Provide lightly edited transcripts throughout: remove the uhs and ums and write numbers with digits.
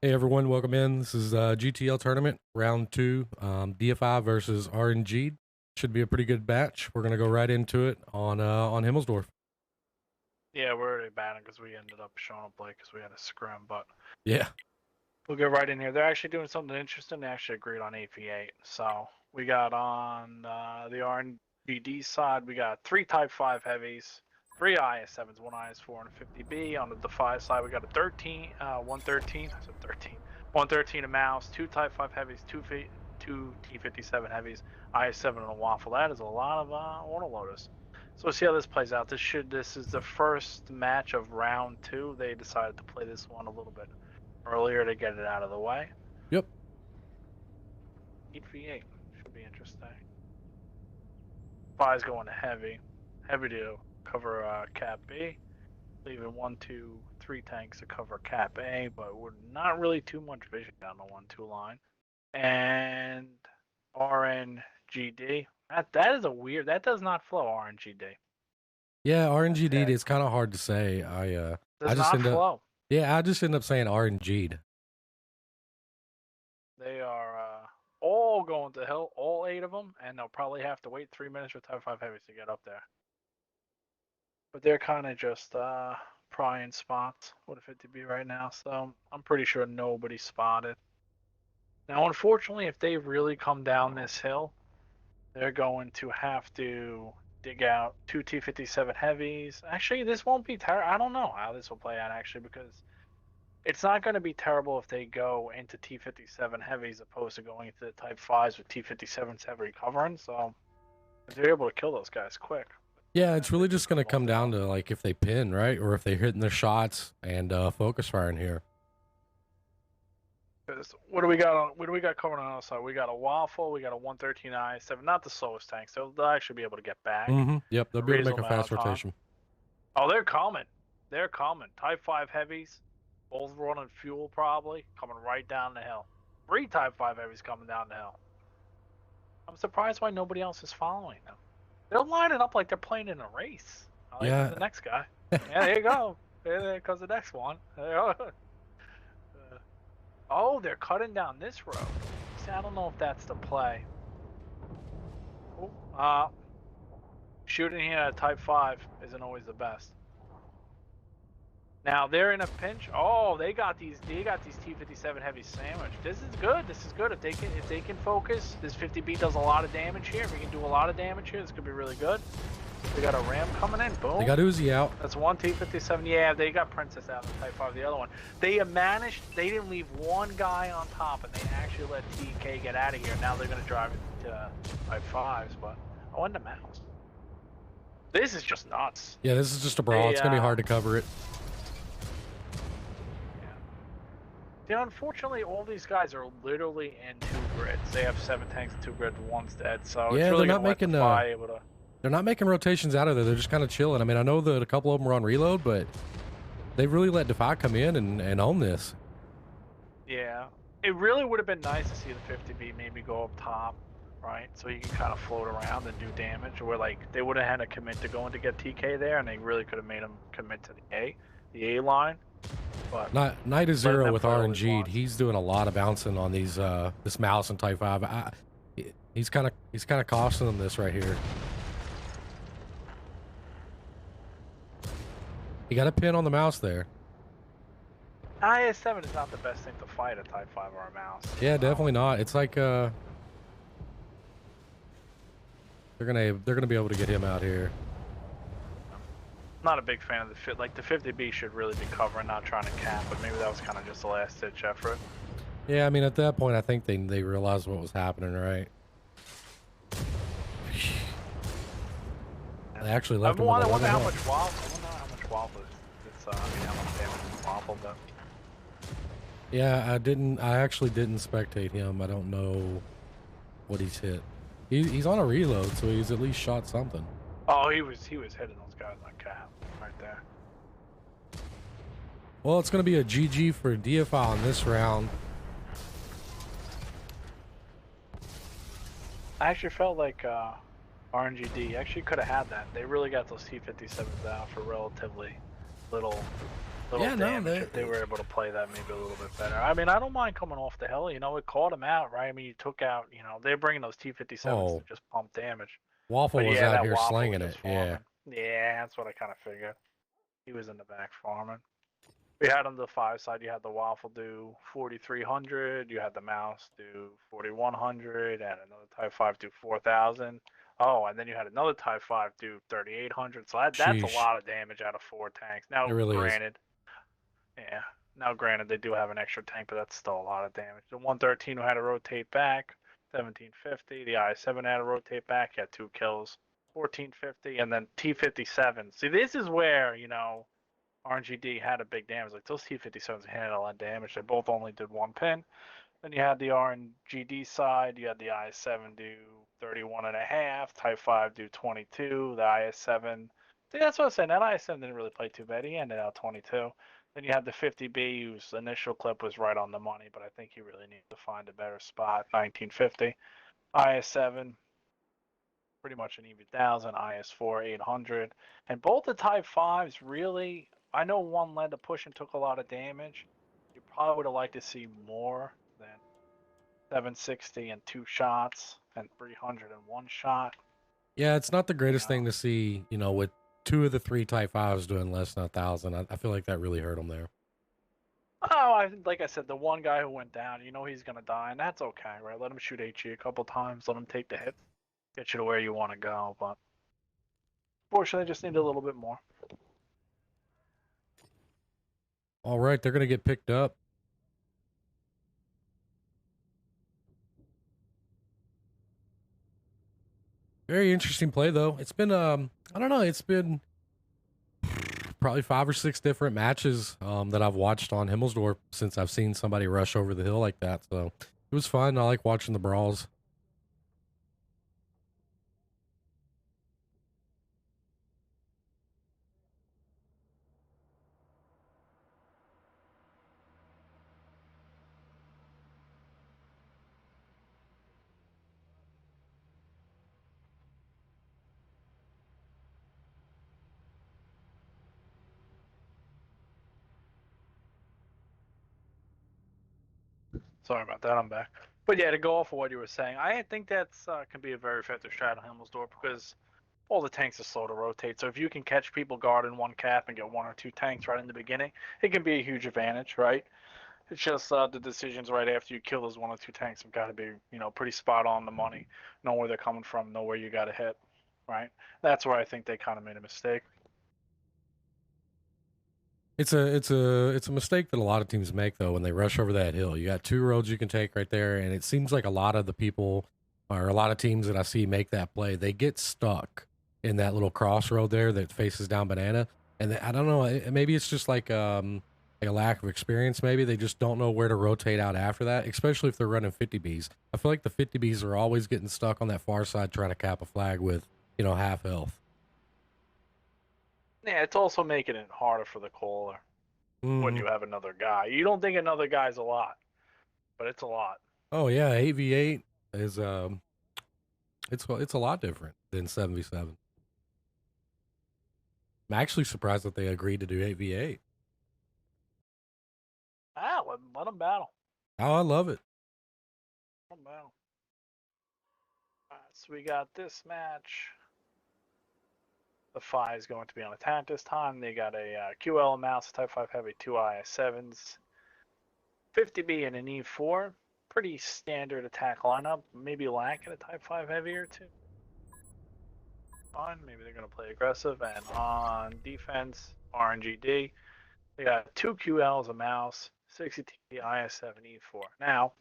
Hey everyone, welcome in. This is GTL tournament round 2, DEIFY versus RNGD. Should be a pretty good match. We're gonna go right into it on Himmelsdorf. Yeah, we're already batting because we ended up showing up late because we had a scrim, but Yeah, we'll get right in here. They're actually doing something interesting. They actually agreed on 8v8. So we got on the RNGD side, we got 3 Type 5 heavies, 3 IS7s, 1 IS4, and a 50B. On the DeFi side, we got a 113, I said 13, 113 a mouse, 2 Type 5 heavies, 2 T57 heavies, IS7 and a waffle. That is a lot of autoloaders. So we'll see how this plays out. This is the first match of round 2. They decided to play this one a little bit earlier to get it out of the way. yep. 8v8 should be interesting. Fi's going to heavy. Heavy to cover cap B. Leaving 1, 2, 3 tanks to cover cap A, but we're not really too much vision down the 1-2 line. And RNGD. That is a weird. That does not flow. RNGD Yeah, RNGD. It's kind of hard to say. I does just not end up. flow. Yeah, I just end up saying RNGD. They are all going to hell, all 8 of them, and they'll probably have to wait 3 minutes for Type 5 heavies to get up there. But they're kind of just prying spots with a 50B right now, so I'm pretty sure nobody spotted. Now, unfortunately, if they really come down this hill, they're going to have to dig out 2 T57 heavies. Actually, this won't be terrible. I don't know how this will play out, actually, because it's not going to be terrible if they go into T57 heavies opposed to going into the Type 5s with T57s heavy covering. So if they're able to kill those guys quick. Yeah, it's really just gonna come down to like if they pin, right, or if they're hitting their shots and focus firing here. What do we got covering on our side? We got a waffle, we got a 113 I7, not the slowest tanks. They'll actually be able to get back. Yep, they'll be able to make a fast rotation. Oh, they're coming. They're coming. Type 5 heavies, both running fuel probably, coming right down the hill. 3 Type 5 heavies coming down the hill. I'm surprised why nobody else is following them. They're lining up like they're playing in a race. Oh, yeah. The next guy. Yeah, there you go. There comes the next one. Oh, they're cutting down this road. See, I don't know if that's the play. Oh, shooting here at Type 5 isn't always the best. Now they're in a pinch. Oh, they got these T57 heavy sandwich. This is good. This is good. If they can focus, this 50B does a lot of damage here. If we can do a lot of damage here, this could be really good. They got a ram coming in. Boom. They got Uzi out. That's 1 T57. Yeah, they got Princess out in Type 5. The other one. They managed. They didn't leave one guy on top, and they actually let TK get out of here. Now they're gonna drive it to Type 5s, but and the mouse. This is just nuts. Yeah, this is just a brawl. It's gonna be hard to cover it. Yeah, unfortunately, all these guys are literally in 2 grids. They have 7 tanks and 2 grids, one's dead. So yeah, it's really they're not making they're not making rotations out of there. They're just kind of chilling. I mean, I know that a couple of them were on reload, but they really let DeFi come in and own this. Yeah, it really would have been nice to see the 50B maybe go up top, right? So you can kind of float around and do damage. Where like they would have had to commit to going to get TK there, and they really could have made them commit to the A line. But Night is 0 with RNG. He's doing a lot of bouncing on these this mouse and Type 5. He's kind of costing them this right here. He got a pin on the mouse there. IS7 is not the best thing to fight a Type 5 or a mouse. Yeah, definitely not. It's like they're gonna be able to get him out here. Not a big fan of the fit. Like the 50B should really be covering, not trying to cap, but maybe that was kind of just a last-ditch effort. Yeah, I mean at that point, I think they realized what was happening, right? They actually left him. I wonder how much waffle. I wonder how much waffle it's. I mean, how much damage is waffle, but. Yeah, I actually didn't spectate him. I don't know what he's hit. He's on a reload, so he's at least shot something. Oh, he was hitting those guys on cap right there. Well, it's going to be a GG for DEIFY on this round. I actually felt like RNGD actually could have had that. They really got those T57s out for relatively little little Yeah, no, damage if they were able to play that maybe a little bit better. I mean, I don't mind coming off the hill. You know, it caught him out, right? I mean, you took out. You know, they're bringing those T-57s to oh, just pump damage. Waffle But was yeah, out that here Waffle was slinging just it. Yeah. farming. Yeah, that's what I kind of figured. He was in the back farming. We had on the 5 side, you had the Waffle do 4,300, you had the Mouse do 4,100, and another Type 5 do 4,000. Oh, and then you had another Type 5 do 3,800. So that's a Sheesh. lot of damage out of 4 tanks. It Now, really is. granted, yeah, now granted they do have an extra tank, but that's still a lot of damage. The 113 had to rotate back, 1750. The I7 had to rotate back, he had 2 kills, 1450, and then T57. See, this is where, you know, RNGD had a big damage. Like those T57s had a lot of damage. They both only did 1 pin. Then you had the RNGD side. You had the IS-7 do 31 and a half. Type 5 do 22. The IS-7. See, that's what I was saying. That IS-7 didn't really play too bad. He ended out 22. Then you had the 50B, whose initial clip was right on the money, but I think he really needed to find a better spot. 1950. IS-7, pretty much an even 1,000. IS-4, 800. And both the Type 5s really, I know one led to push and took a lot of damage. You probably would have liked to see more than 760 and 2 shots and 300 and 1 shot. Yeah, it's not the greatest Yeah. thing to see, you know, with 2 of the 3 Type 5s doing less than 1,000. I feel like that really hurt them there. Oh, like I said, the one guy who went down, you know he's gonna die, and that's okay, right? Let him shoot HE a couple times, let him take the hits, get you to where you want to go. But fortunately, just need a little bit more. All right, they're going to get picked up. Very interesting play, though. It's been, I don't know, it's been probably 5 or 6 different matches that I've watched on Himmelsdorf since I've seen somebody rush over the hill like that. So it was fun. I like watching the brawls. Sorry about that, I'm back. But yeah, to go off of what you were saying, I think that's can be a very effective strat on Himmelsdorf because all the tanks are slow to rotate. So if you can catch people guarding one cap and get 1 or 2 tanks right in the beginning, it can be a huge advantage, right? It's just the decisions right after you kill those 1 or 2 tanks have got to be, you know, pretty spot on the money. Know where they're coming from, know where you got to hit, right? That's where I think they kind of made a mistake. It's a mistake that a lot of teams make though when they rush over that hill. You got 2 roads you can take right there, and it seems like a lot of the people or a lot of teams that I see make that play, they get stuck in that little crossroad there that faces down banana. And I don't know, maybe it's just like a lack of experience. Maybe they just don't know where to rotate out after that, especially if they're running 50Bs. I feel like the 50Bs are always getting stuck on that far side trying to cap a flag with, you know, half health. Yeah, it's also making it harder for the caller when you have another guy. You don't think another guy's a lot, but it's a lot. Oh yeah, 8v8 is it's a lot different than 7v7. I'm actually surprised that they agreed to do 8v8. Ah, let them battle. Oh, I love it. Let them battle. All right, so we got this match. The 5 is going to be on attack this time. They got a QL mouse, Type 5 heavy, 2 IS7s, 50B and an E4. Pretty standard attack lineup. Maybe lacking a Type 5 heavy or 2. Fine, maybe they're going to play aggressive. And on defense, RNGD, they got 2 QLs, a mouse, 60T, IS7, E4. Now,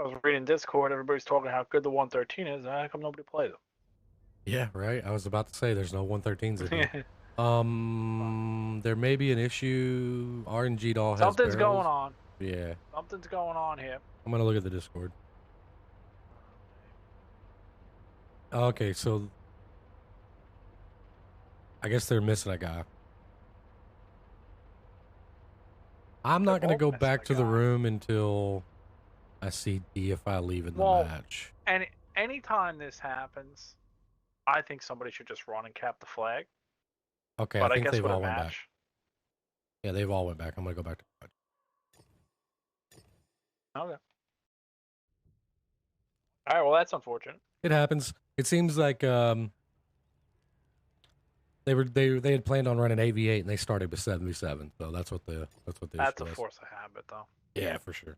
I was reading Discord, everybody's talking how good the 113 is, and how come nobody plays them? Yeah, right. I was about to say there's no 113s in here. There may be an issue. RNG doll has Something's barrels. going on. Yeah. Something's going on here. I'm gonna look at the Discord. Okay, so I guess they're missing a guy. I'm not gonna go back to the room until I see DEIFY leaving the match. And anytime this happens, I think somebody should just run and cap the flag. Okay, But I I think guess they've with a all went back. match, Yeah, they've all went back. I'm gonna go back to garage. Okay. All right. Well, that's unfortunate. It happens. It seems like they had planned on running AV8 and they started with 77. So that's what the That's issue a was. force of habit, though. Yeah, for sure.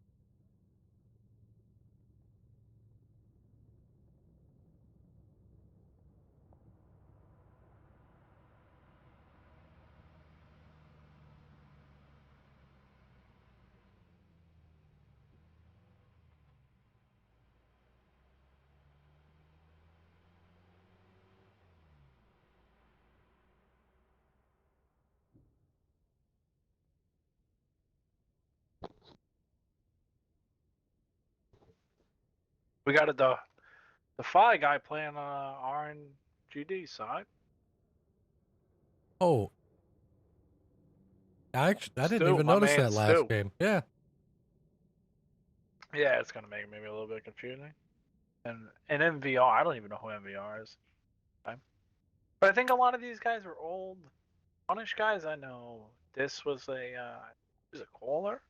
We got the Fi guy playing RNGD side. Oh, I didn't Stu, even my notice man that last Stu. game. Yeah. Yeah, it's gonna make maybe a little bit confusing. And MVR, I don't even know who MVR is. Okay. But I think a lot of these guys are old Punish guys. I know this was a caller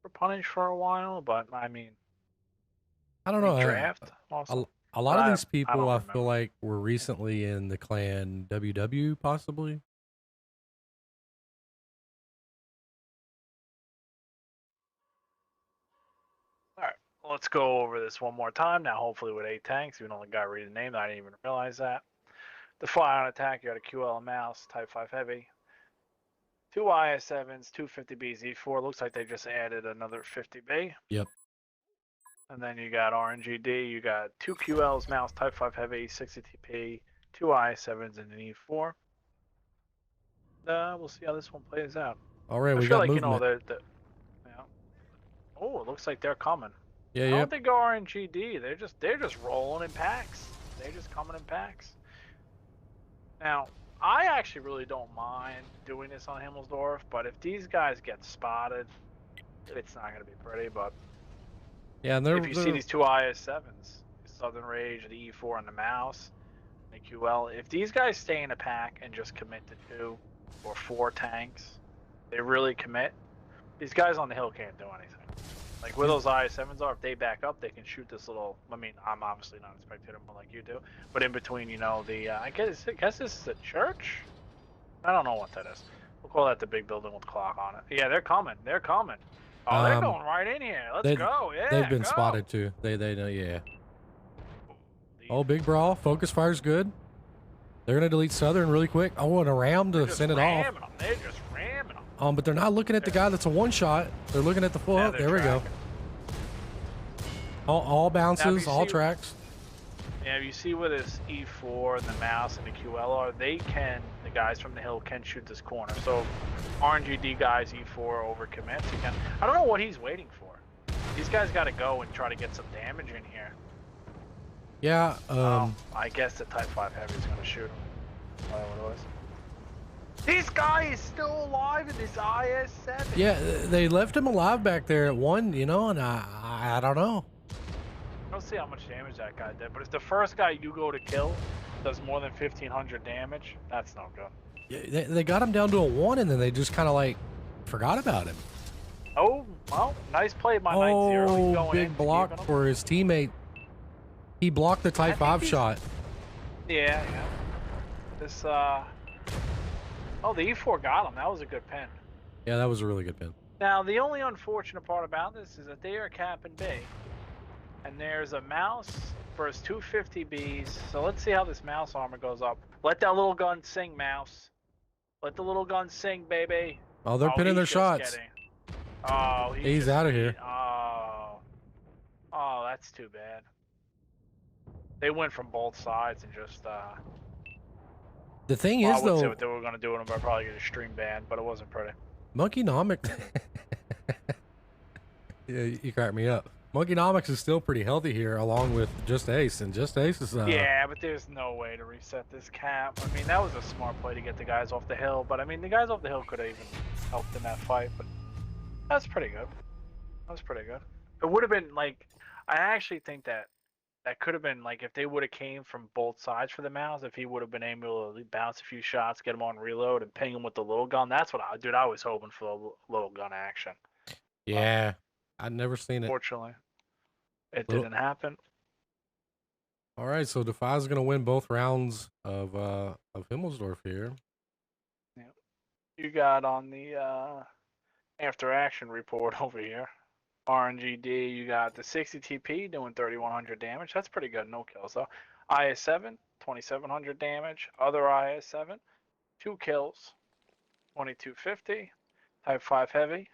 for Punish for a while, but I mean, I I don't think know. draft also. A But lot of these I people don't I feel remember. like were recently in the clan WW possibly. All right, let's go over this one more time now. Hopefully with 8 tanks. Even only got read the name, I didn't even realize that. The fly on attack, you got a QL mouse, Type 5 heavy, 2 IS7s, 250B Z4. Looks like they just added another 50B. Yep. And then you got RNGD, you got 2 QLs, mouse, Type 5 heavy, 60TP, 2 IS7s, and an E4. We'll see how this one plays out. All right, I we feel got like, movement. Oh, it looks like they're coming. Yeah, I yeah. don't think RNGD. They're just rolling in packs. They're just coming in packs. Now, I actually really don't mind doing this on Himmelsdorf, but if these guys get spotted, it's not going to be pretty. But Yeah, and if you see they're these 2 IS7s, Southern Rage, the E4, and the mouse, and the QL, if these guys stay in a pack and just commit to 2 or 4 tanks, they really commit, these guys on the hill can't do anything. Like where those IS7s are, if they back up, they can shoot this little. I mean, I'm obviously not a spectator more like you do, but in between, the I guess this is a church. I don't know what that is. We'll call that the big building with the clock on it. Yeah, they're coming. They're coming. Oh, they're going right in here. Let's go. they've Yeah, been go. spotted too. They know. Yeah. These, Oh, big brawl. Focus fire's good. They're gonna delete Southern really quick. Oh, and a ram to send it off. They're just ramming them. But they're not looking at the guy that's a one shot. They're looking at the full. Yeah, There we go. All bounces, all tracks. Yeah, you see where this E4 and the mouse and the QL are, the guys from the hill can shoot this corner. So RNGD guys, E4 overcommits. I don't know what he's waiting for. These guys got to go and try to get some damage in here. Yeah. I guess the Type 5 heavy is going to shoot him. What it was. This guy is still alive in this IS7. Yeah, they left him alive back there at 1, and I don't know. I don't see how much damage that guy did, but if the first guy you go to kill does more than 1,500 damage, that's no good. Yeah, they got him down to a 1, and then they just kind of like forgot about him. Oh, well, nice play by 9-0. He's going big block for his teammate. He blocked the Type 5 shot. Yeah. This, oh, the E4 got him. That was a good pin. Yeah, that was a really good pin. Now, the only unfortunate part about this is that they are capping B. And there's a mouse for his 250Bs. So let's see how this mouse armor goes up. Let that little gun sing, mouse. Let the little gun sing, baby. Oh, they're pinning their shots. Oh, he's out of here. Oh, that's too bad. They went from both sides and just The thing is, though, I would say what they were going to do, and I'm probably get a stream ban, but it wasn't pretty. Monkeynomics. Yeah, you cracked me up. Monkeynomics is still pretty healthy here, along with Just Ace, and Just Ace is. Yeah, but there's no way to reset this cap. I mean, that was a smart play to get the guys off the hill, but I mean, the guys off the hill could have even helped in that fight. But that's pretty good. That was pretty good. It would have been like, I actually think that that could have been like if they would have came from both sides for the mouse, if he would have been able to bounce a few shots, get him on reload, and ping him with the little gun. That's what I was hoping for the little gun action. Yeah, I'd never seen it. Fortunately, it Little. didn't happen. All right, so Defy's gonna win both rounds of Himmelsdorf here. Yeah. You got on the after action report over here. RNGD, you got the 60 TP doing 3,100 damage. That's pretty good. No kills though. IS7, 2,700 damage. Other IS7, 2 kills, 2,250. Type 5 heavy,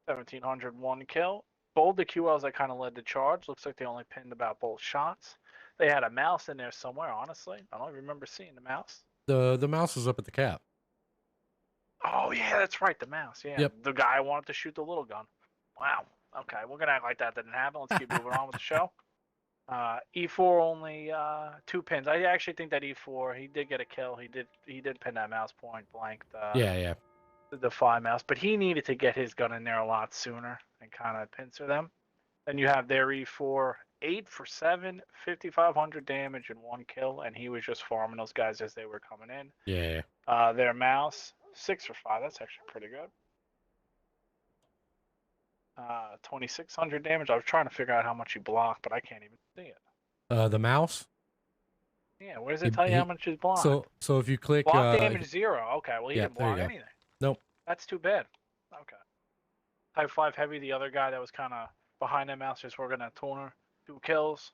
1,700, 1 kill. Both the QLs that kind of led the charge. Looks like they only pinned about both shots. They had a mouse in there somewhere, honestly. I don't remember seeing the mouse. The mouse is up at the cap. Oh, yeah, that's right. The mouse. Yeah. Yep. The guy wanted to shoot the little gun. Wow. Okay. We're going to act like that didn't happen. Let's keep moving on with the show. E4 only 2 pins. I actually think that E4, he did get a kill. He did pin that mouse point blank. Yeah. The Defy mouse, but he needed to get his gun in there a lot sooner and kind of pincer them. Then you have their E4, 8 for 7, 5,500 damage and 1 kill, and he was just farming those guys as they were coming in. Yeah. Their mouse, 6 for 5. That's actually pretty good. 2,600 damage. I was trying to figure out how much he blocked, but I can't even see it. The mouse. Yeah, where does it tell you how much he's blocked? So if you click block damage 0. Okay, well he yeah, didn't block anything. Nope. That's too bad. Okay. Type 5 heavy, the other guy that was kind of behind that mouse, just working that tuner. 2 kills,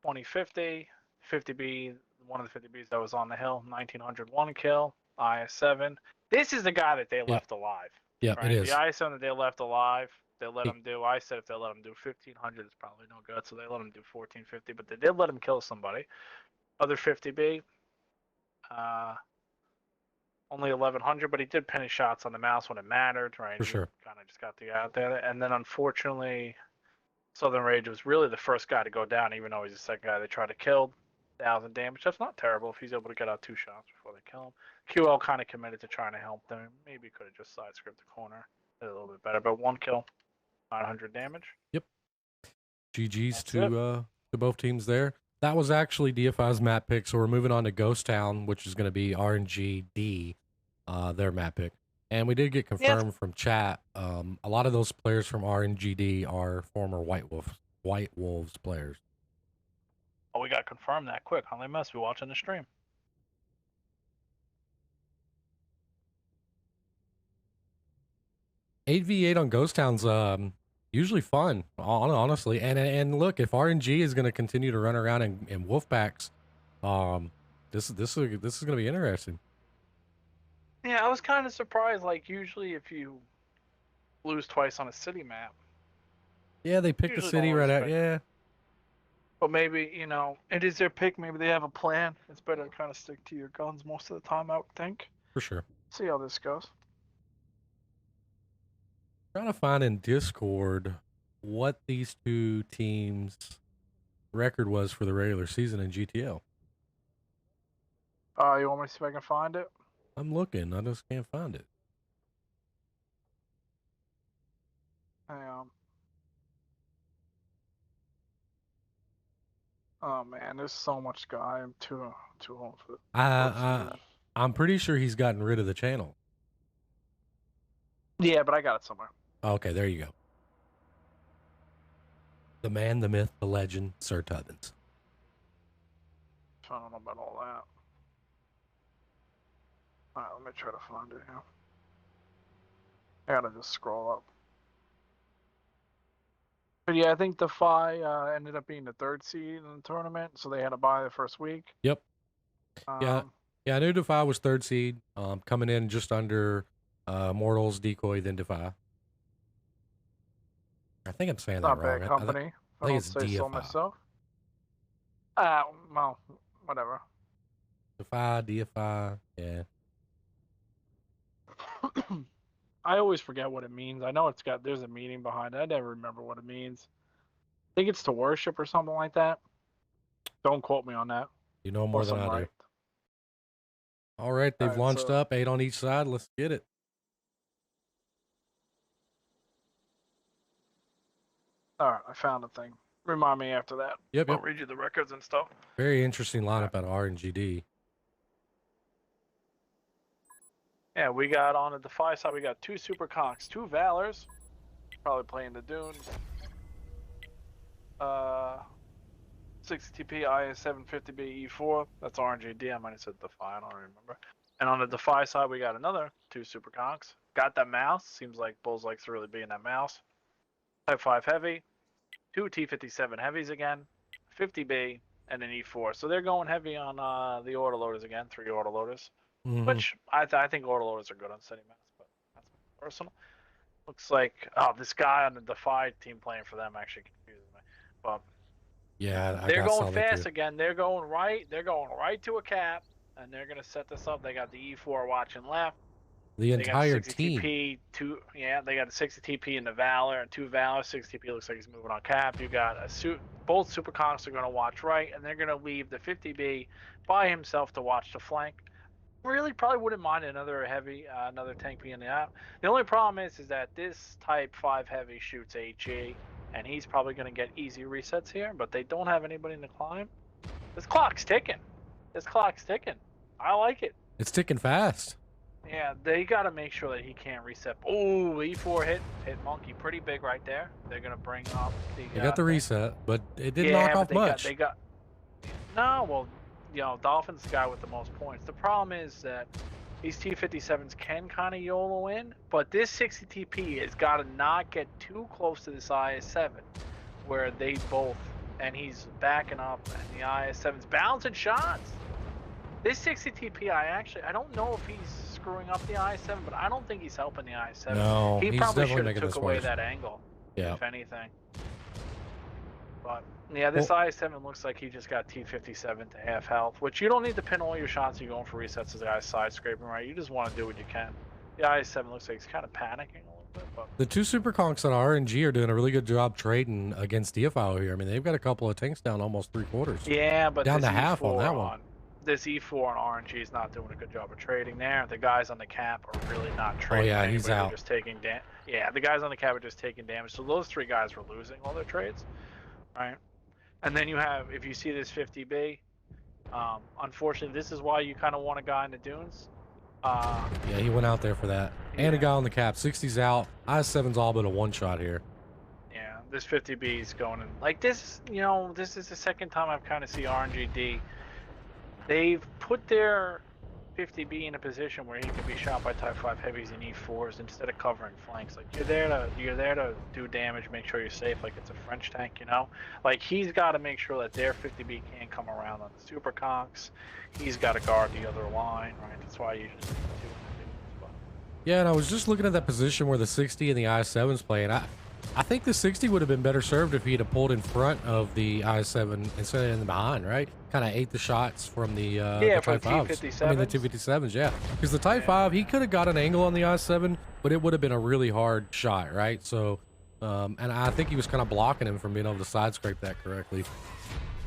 2050, 50B, one of the 50Bs that was on the hill, 1,900, 1 kill, IS7. This is the guy that they left alive. Yeah, right? it is. The IS7 that they left alive, they let him do. I said if they let him do 1,500, it's probably no good, so they let him do 1,450, but they did let him kill somebody. Other 50B, only 1,100, but he did pin his shots on the mouse when it mattered, right? For sure. Kind of just got the guy out there. And then unfortunately, Southern Rage was really the first guy to go down, even though he's the second guy they tried to kill. 1,000 damage. That's not terrible if he's able to get out 2 shots before they kill him. QL kind of committed to trying to help them. Maybe could have just side scripted the corner. Did a little bit better, but 1 kill, 900 damage. Yep. GG's to both teams there. That was actually DFI's map pick, so we're moving on to Ghost Town, which is going to be RNGD, their map pick. And we did get confirmed from chat. A lot of those players from RNGD are former White Wolves players. Oh, we got confirmed that quick, huh? They must be watching the stream. Eight v 8 on Ghost Town's usually fun, honestly. And look, if RNG is going to continue to run around in wolf packs, this is going to be interesting. Yeah, I was kind of surprised. Like usually, if you lose twice on a city map, yeah, they pick the city right out. Yeah. But maybe, you know, it is their pick. Maybe they have a plan. It's better to kind of stick to your guns most of the time, I would think. For sure. See how this goes. Trying to find in Discord what these two teams' record was for the regular season in GTL. You want me to see if I can find it? I'm looking. I just can't find it. Oh man, there's so much guy. I'm too old for it. I'm pretty sure he's gotten rid of the channel. Yeah, but I got it somewhere. Okay, there you go. The man, the myth, the legend, Sir Tubbins. I don't know about all that. Alright, let me try to find it here. I gotta just scroll up. But yeah, I think Defy ended up being the 3rd seed in the tournament, so they had to buy the first week. Yep. Yeah, I knew Defy was 3rd seed, coming in just under Mortals, Decoy, then Defy. I think I'm saying that wrong. Not bad company. I think it's DFI. So myself. Well, whatever. Defy, DFI, yeah. I always forget what it means. I know there's a meaning behind it. I never remember what it means. I think it's to worship or something like that. Don't quote me on that. You know more than I do. All right, they've launched up, 8 on each side. Let's get it. All right, I found a thing. Remind me after that. Yep, I'll yep. read you the records and stuff. Very interesting lineup at RNGD. Yeah, we got on the Defy side, we got 2 Super Conks, 2 Valors, probably playing the Dunes. 60 TP IS-750B E4. That's RNGD. I might have said Defy. I don't remember. And on the Defy side, we got another 2 Super Conks. Got that mouse. Seems like Bulls likes to really be in that mouse. Type 5 Heavy. 2 T57 Heavies again. 50B and an E4. So they're going heavy on the autoloaders again. 3 autoloaders. Mm-hmm. Which I think autoloaders are good on steady mouse, but that's personal. Looks like this guy on the Defy team playing for them actually confuses me. But Yeah, they're going fast again. They're going right. They're going right to a cap, and they're gonna set this up. They got the E4 watching left. The They got entire 60 team. TP. They got a 60 TP in the Valor and 2 Valor. 60 TP looks like he's moving on cap. You got a suit. Both Super Conks are gonna watch right, and they're gonna leave the 50B by himself to watch the flank. Really, probably wouldn't mind another heavy, another tank being in the app. The only problem is that this Type 5 heavy shoots HE, and he's probably going to get easy resets here, but they don't have anybody in the climb. This clock's ticking. I like it. It's ticking fast. Yeah, they got to make sure that he can't reset. Oh, E4 hit Monkey pretty big right there. They're going to bring up the... They got the reset, but it didn't knock off much. No, well, Dolphins the guy with the most points. The problem is that these T57s can kind of YOLO in, but this 60 TP has got to not get too close to this IS-7, where they both, and he's backing up, and the IS-7's bouncing shots. This 60 TP, I don't know if he's screwing up the IS-7, but I don't think he's helping the IS-7. No, he he's probably definitely should have making took this away worse. that angle, Yeah. if anything. But yeah, this IS-7 looks like he just got T57 to half health, which you don't need to pin all your shots. You're going for resets as the guy's side scraping, right? You just want to do what you can. The IS-7 looks like he's kind of panicking a little bit. But the 2 Super Conks on RNG are doing a really good job trading against DEIFY here. I mean, they've got a couple of tanks down almost 3/4. Yeah, but down to half on that one. This E4 on RNG is not doing a good job of trading there. The guys on the cap are really not trading. Oh yeah, he's out. Just taking the guys on the cap are just taking damage. So those 3 guys were losing all their trades, right? And then you have, if you see this 50B, unfortunately, this is why you kind of want a guy in the dunes. Yeah, he went out there for that. And a guy on the cap. 60's out. IS-7's all but a one-shot here. Yeah, this 50B is going in. Like this, this is the second time I've kind of seen RNGD. They've put their 50B in a position where he can be shot by Type 5 heavies and E4s instead of covering flanks. Like you're there to do damage, make sure you're safe. Like it's a French tank, Like he's got to make sure that their 50B can't come around on the Super Conks. He's got to guard the other line, right? That's why you just need 2 individuals. Yeah, and I was just looking at that position where the 60 and the IS-7's playing. I think the 60 would have been better served if he'd have pulled in front of the IS-7 instead of in the behind, right? Kind of ate the shots from the Type 5s. I mean, the T57s, yeah. Because the Type 5, he could have got an angle on the IS-7, but it would have been a really hard shot, right? So, and I think he was kind of blocking him from being able to side scrape that correctly.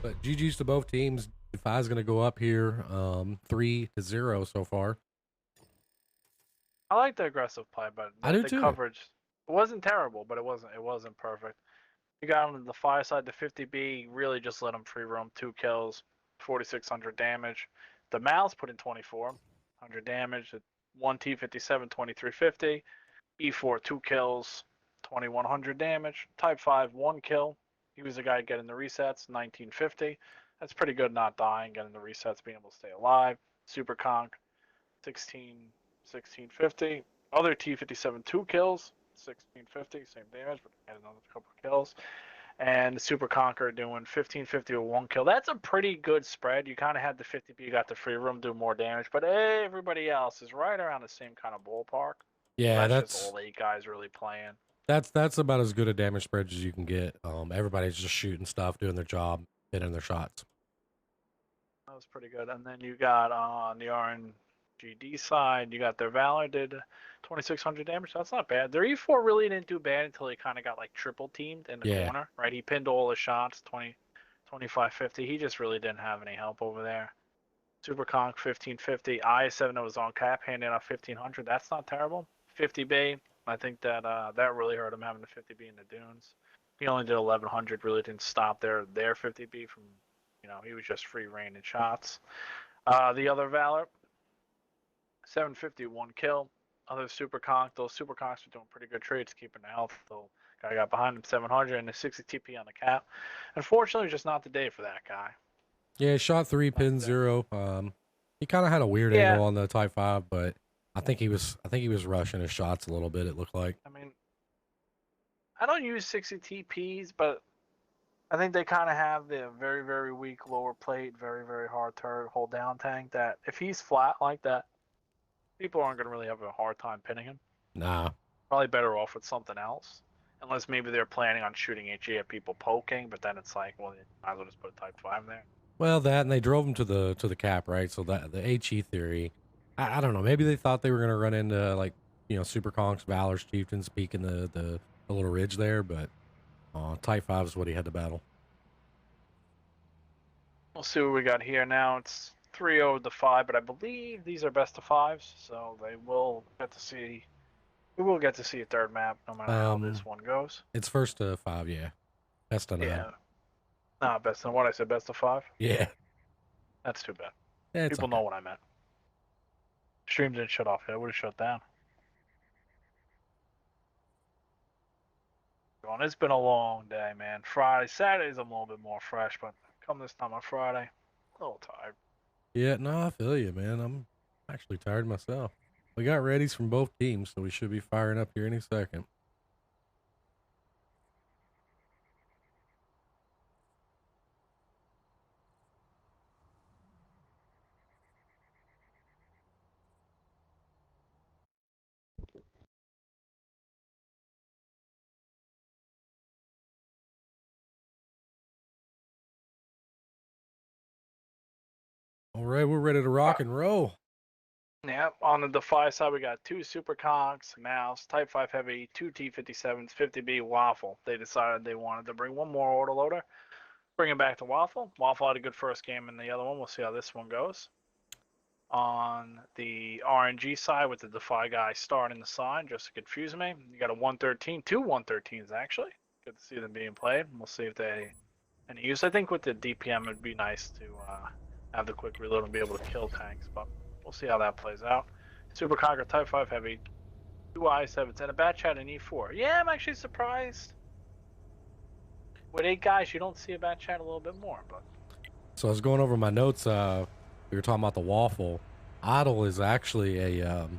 But GG's to both teams. DeFi's going to go up here 3-0 so far. I like the aggressive play, but I do the too. coverage, it wasn't terrible, but it wasn't perfect. You got him to the fire side, the 50B really just let him free roam, 2 kills, 4,600 damage. The mouse put in 2,400 damage. 1 T57, 2,350. E4 2 kills, 2,100 damage. Type 5 1 kill. He was the guy getting the resets, 1,950. That's pretty good, not dying, getting the resets, being able to stay alive. Super Conk, 1,650. Other T57 2 kills, 1,650, same damage, but had another couple of kills. And the Super Conqueror doing 1,550 with 1 kill. That's a pretty good spread. You kind of had the 50B, you got the free room, do more damage, but everybody else is right around the same kind of ballpark. Yeah, that's just all 8 guys really playing. That's about as good a damage spread as you can get. Everybody's just shooting stuff, doing their job, hitting their shots. That was pretty good. And then you got on the RNGD side, you got their Valor did 2,600 damage. That's not bad. Their E4 really didn't do bad until he kind of got like triple teamed in the corner, right? He pinned all his shots, 2,550. He just really didn't have any help over there. Super Conk 1,550. IS-7 was on cap, handing out 1,500. That's not terrible. 50B. I think that that really hurt him having the 50B in the dunes. He only did 1100. Really didn't stop their 50B from, he was just free reigning shots. The other Valor, 750, 1 kill. Other super conch, those super conchs are doing pretty good trades, keeping the health. The guy got behind him 700 and a 60 TP on the cap. Unfortunately, just not the day for that guy. Yeah, shot 3, pin 0. He kind of had a weird angle on the Type 5, but I think he was rushing his shots a little bit. It looked like. I mean, I don't use 60 TPs, but I think they kind of have the very, very weak lower plate, very, very hard to hold down tank. That if he's flat like that, people aren't going to really have a hard time pinning him. Nah. Probably better off with something else. Unless maybe they're planning on shooting HE at people poking, but then it's like, well, you might as well just put a Type 5 there. Well, that, and they drove him to the cap, right? So that the HE theory, I don't know. Maybe they thought they were going to run into like super conchs, valors, chieftains peeking the little ridge there, but Type 5 is what he had to battle. We'll see what we got here now. It's 3-0 to 5, but I believe these are best of 5s, so they will get to see. We will get to see a third map, no matter how this one goes. It's first to 5, yeah. Best of 9. Yeah. Nah, best of what I said, best of 5. Yeah. That's too bad. Yeah, people know what I meant. Stream didn't shut off yet. It would have shut down. It's been a long day, man. Friday, Saturdays, I'm a little bit more fresh, but come this time on Friday, a little tired. Yeah, no, I feel you, man. I'm actually tired myself. We got readies from both teams, so we should be firing up here any second. All right, we're ready to rock and roll. Yeah, on the Defy side, we got 2 Super Conchs, Mouse, Type 5 Heavy, 2 T57s, 50B, Waffle. They decided they wanted to bring one more autoloader, bring it back to Waffle. Waffle had a good first game in the other one. We'll see how this one goes. On the RNG side, with the Defy guy starting the sign, just to confuse me, you got a 113, 2 113s actually. Good to see them being played. We'll see if they any use. I think with the DPM, it'd be nice to have the quick reload and be able to kill tanks, but we'll see how that plays out. Super Conquer Type 5 Heavy, 2 I7s, and a Bat Chat in E4. Yeah, I'm actually surprised. With 8 guys, you don't see a Bat Chat a little bit more, but. So I was going over my notes. We were talking about the Waffle. Idle is actually a,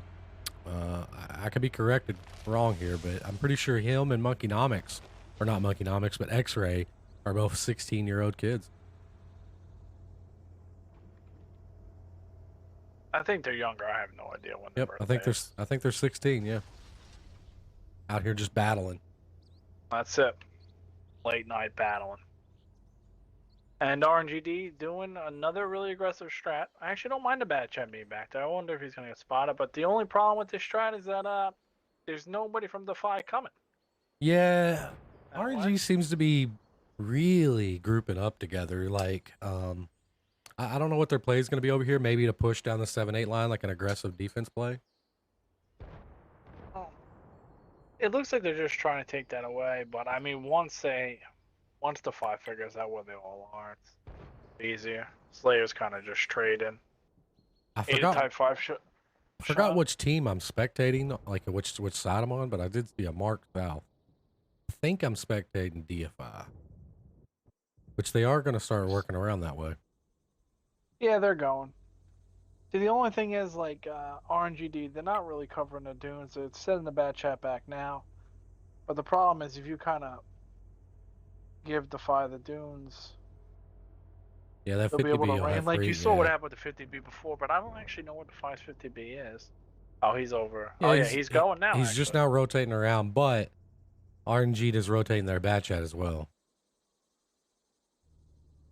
I could be corrected wrong here, but I'm pretty sure him and Monkeynomics, or not Monkeynomics, but X-Ray, are both 16-year-old kids. I think they're younger. I have no idea when their birthday is. I think they're 16. Yeah. Out here just battling. That's it. Late night battling. And RNGD doing another really aggressive strat. I actually don't mind the Bat Chat being back there. I wonder if he's going to get spotted. But the only problem with this strat is that there's nobody from Defy coming. Yeah. RNG seems to be really grouping up together. Like, I don't know what their play is going to be over here. Maybe to push down the 7-8 line like an aggressive defense play. It looks like they're just trying to take that away. But, I mean, once Defy figures out where they all are, it's easier. Slayer's kind of just trading. I forgot. Type 5 I forgot which team I'm spectating, like which side I'm on, but I did see a Mark South. I think I'm spectating DEIFY, which they are going to start working around that way. Yeah, they're going. See, the only thing is, like, RNGD, they're not really covering the dunes. It's setting the Bat Chat back now. But the problem is, if you kind of give Defy the dunes, yeah, that they'll be able to rain. Like, you saw what happened with the 50B before, but I don't actually know what Defy's 50B is. Oh, he's over. Yeah, he's going now. He's just now rotating around, but RNG is rotating their Bat Chat as well.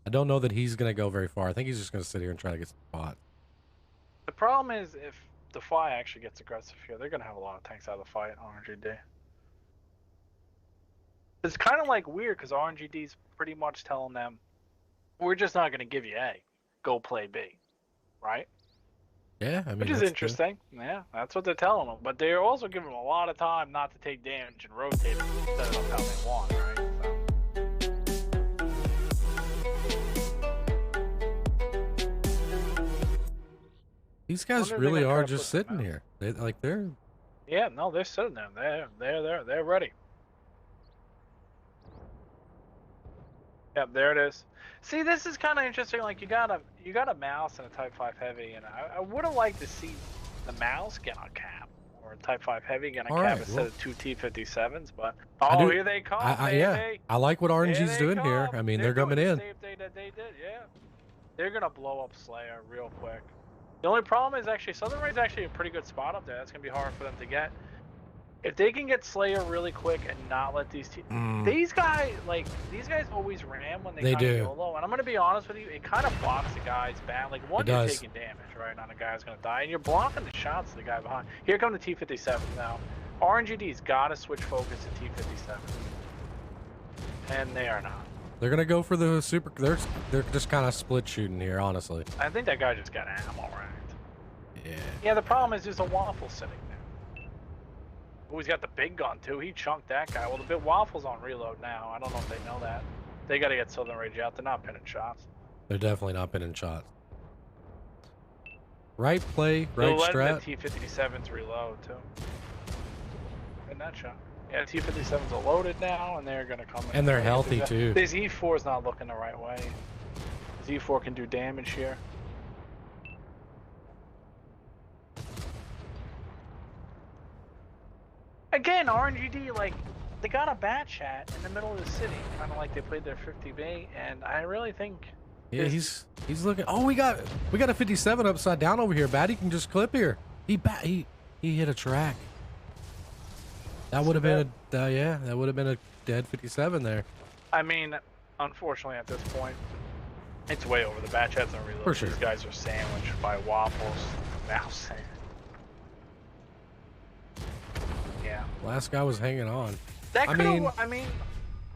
I don't know that he's going to go very far. I think he's just going to sit here and try to get some spots. The problem is, if Defy actually gets aggressive here, they're going to have a lot of tanks out of the fight, RNGD. It's kind of like weird, because RNGD's pretty much telling them, we're just not going to give you A. Go play B. Right? Yeah, I mean, which is interesting. Good. Yeah, that's what they're telling them. But they're also giving them a lot of time not to take damage and rotate it, set it up how they want, right? So. These guys Wonder if they're really gonna try are to just put them sitting out. here. They're Yeah, no, they're sitting there. They're ready. Yep, there it is. See, this is kind of interesting. Like you got a mouse and a Type 5 Heavy, and I would have liked to see the mouse get on cap or a Type 5 Heavy get on all cap right. instead Well, of two T57s. But I oh, do. here they come, baby. Yeah, I like what Here RNG's they doing here. come. I mean, They're they're doing coming the in. same thing that they did. Yeah, they're gonna blow up Slayer real quick. The only problem is actually Southern Raid's actually a pretty good spot up there. That's gonna be hard for them to get. If they can get Slayer really quick and not let these these guys always ram when they They kind of do. YOLO. And I'm gonna be honest with you, it kind of blocks the guy's back. Like one, It you're does. taking damage right on a guy who's gonna die, and you're blocking the shots of the guy behind. Here come the T57 now. RNGD's gotta switch focus to T57, and they are not. They're gonna go for the super. They're just kind of split shooting here, honestly. I think that guy just got ammo right. Yeah. Yeah, the problem is there's a waffle sitting there. Oh, he's got the big gun too. He chunked that guy. Well, the big waffle's on reload now. I don't know if they know that. They got to get Southern Rage out. They're not pinning shots. They're definitely not pinning shots. Right play, right They're letting strat. the T57s reload too. In that shot. Yeah, T57s are loaded now, and they're gonna come in. And they're healthy too. This E4 is not looking the right way. This E4 can do damage here. Again, RNGD, like, they got a bat chat in the middle of the city, kind of like they played their 50B, and I really think. Yeah, he's looking. Oh, we got a 57 upside down over here. Batty can just clip here. He hit a track. That would have been that would have been a dead 57 there. I mean, unfortunately, at this point, it's way over. The bat chats and reload. For sure. These guys are sandwiched by waffles. Mouse. Yeah. Last guy was hanging on. That I could mean, have.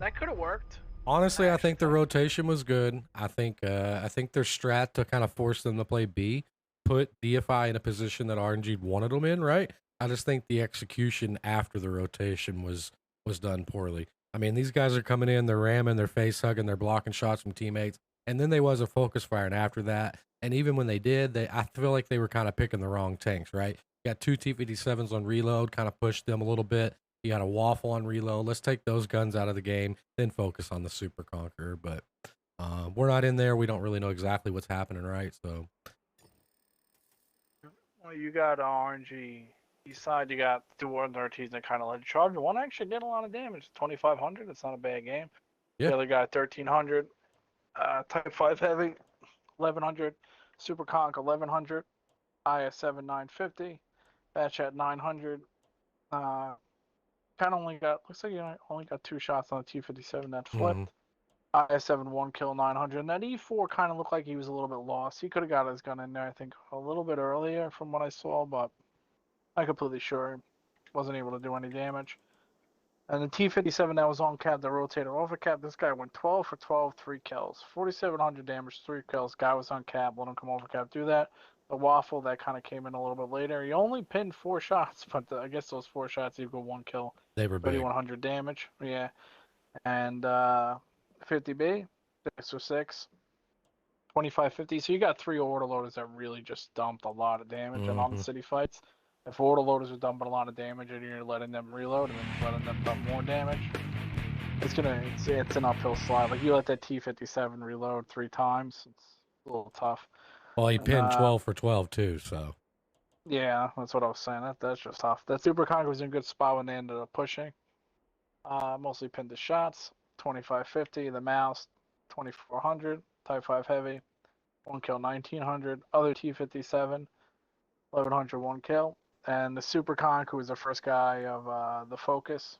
That could have worked. Honestly, I think the rotation was good. I think their strat to kind of force them to play B put DEIFY in a position that RNG wanted them in, right? I just think the execution after the rotation was done poorly. I mean, these guys are coming in, they're ramming, they're face hugging, they're blocking shots from teammates, and then they was a focus firing after that. And even when they did, I feel like they were kind of picking the wrong tanks, right? You got two T57s on reload, kind of pushed them a little bit. You got a waffle on reload. Let's take those guns out of the game, then focus on the Super Conqueror. But we're not in there. We don't really know exactly what's happening, right? So, Well, you got RNG. East side, you got two Ortiz that kind of led charge. One actually did a lot of damage. 2,500. It's not a bad game. yeah. The other guy 1,300. Type 5 heavy 1,100. Super Conk 1,100. IS7 950. Batch at 900. Kind of only got, looks like you only got two shots on the T57 that flipped. IS7 1 kill 900. And that E4 kind of looked like he was a little bit lost. He could have got his gun in there, I think, a little bit earlier from what I saw, but I'm completely sure he wasn't able to do any damage. And the T57 that was on cap, the rotator over cap, this guy went 12 for 12, 3 kills. 4,700 damage, 3 kills. Guy was on cap, let him come over cap, do that. The waffle that kind of came in a little bit later. He only pinned 4 shots, but I guess those 4 shots equal 1 kill. They were big. 3,100 damage, yeah. And 50B, 6 for 6. 2550. So you got 3 autoloaders that really just dumped a lot of damage in all the city fights. If autoloaders are dumping a lot of damage and you're letting them reload and then letting them dump more damage, it's an uphill slide. Like you let that T57 reload 3 times, it's a little tough. Well, he pinned 12 for 12 too, so. Yeah, that's what I was saying. That's just tough. That Super Conqueror was in a good spot when they ended up pushing. Mostly pinned the shots. 2550, the mouse, 2400, Type 5 heavy, 1 kill 1900, other T57, 1100, 1 kill. And the Super Conk, who was the first guy of the focus,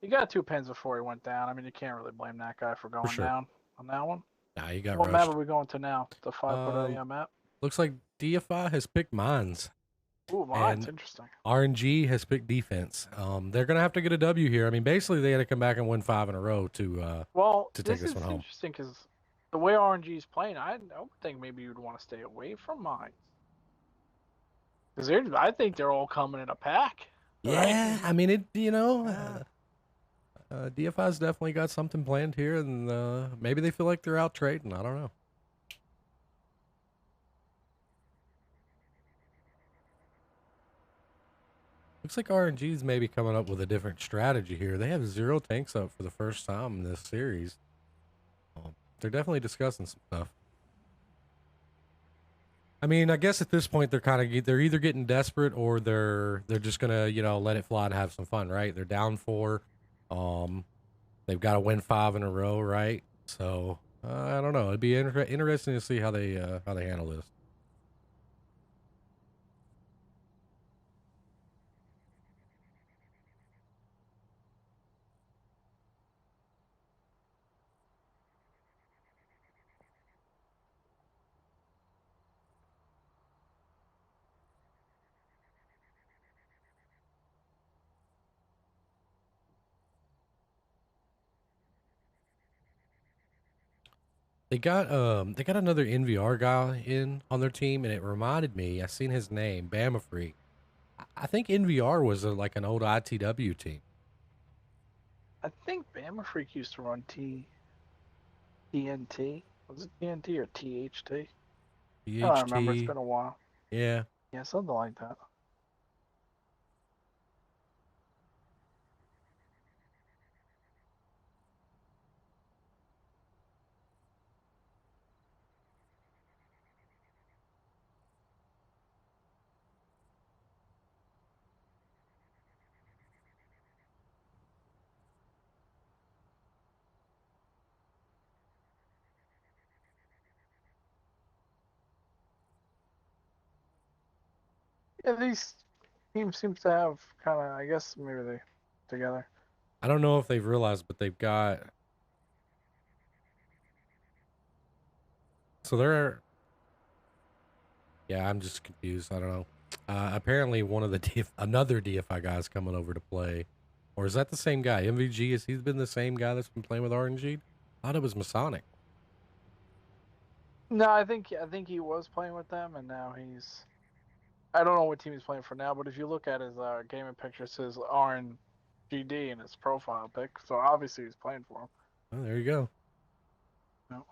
he got 2 pins before he went down. I mean, you can't really blame that guy for going down on that one. Nah, you got What rushed. map are we going to now? The 5 map? Looks like DEIFY has picked mines. Ooh, mine's interesting. RNG has picked defense. They're going to have to get a W here. I mean, basically, they had to come back and win 5 in a row to take this one home. Interesting because the way RNG is playing, I would think maybe you'd want to stay away from mines. Because I think they're all coming in a pack. Yeah, right? I mean, DEIFY's definitely got something planned here, and maybe they feel like they're out trading. I don't know. Looks like RNG's maybe coming up with a different strategy here. They have 0 tanks up for the first time in this series. They're definitely discussing some stuff. I mean, I guess at this point they're either getting desperate or they're just gonna let it fly and have some fun, right? They're down 4, they've got to win 5 in a row, right? So I don't know. It'd be interesting to see how they handle this. They got another NVR guy in on their team, and it reminded me. I seen his name, Bama Freak. I think NVR was like an old ITW team. I think Bama Freak used to run TNT. Was it TNT or THT? I don't remember. It's been a while. Yeah. Yeah, something like that. Yeah, these teams seem to have kind of, I guess maybe they together. I don't know if they've realized, but they've got. So they're. Yeah, I'm just confused. I don't know. Apparently, one of the another DFI guys coming over to play, or is that the same guy? MVG, has he been the same guy that's been playing with RNG? I thought it was Masonic. No, I think he was playing with them, and now he's. I don't know what team he's playing for now, but if you look at his gaming picture, it says RNGD in his profile pic, so obviously he's playing for him. Oh, there you go. No.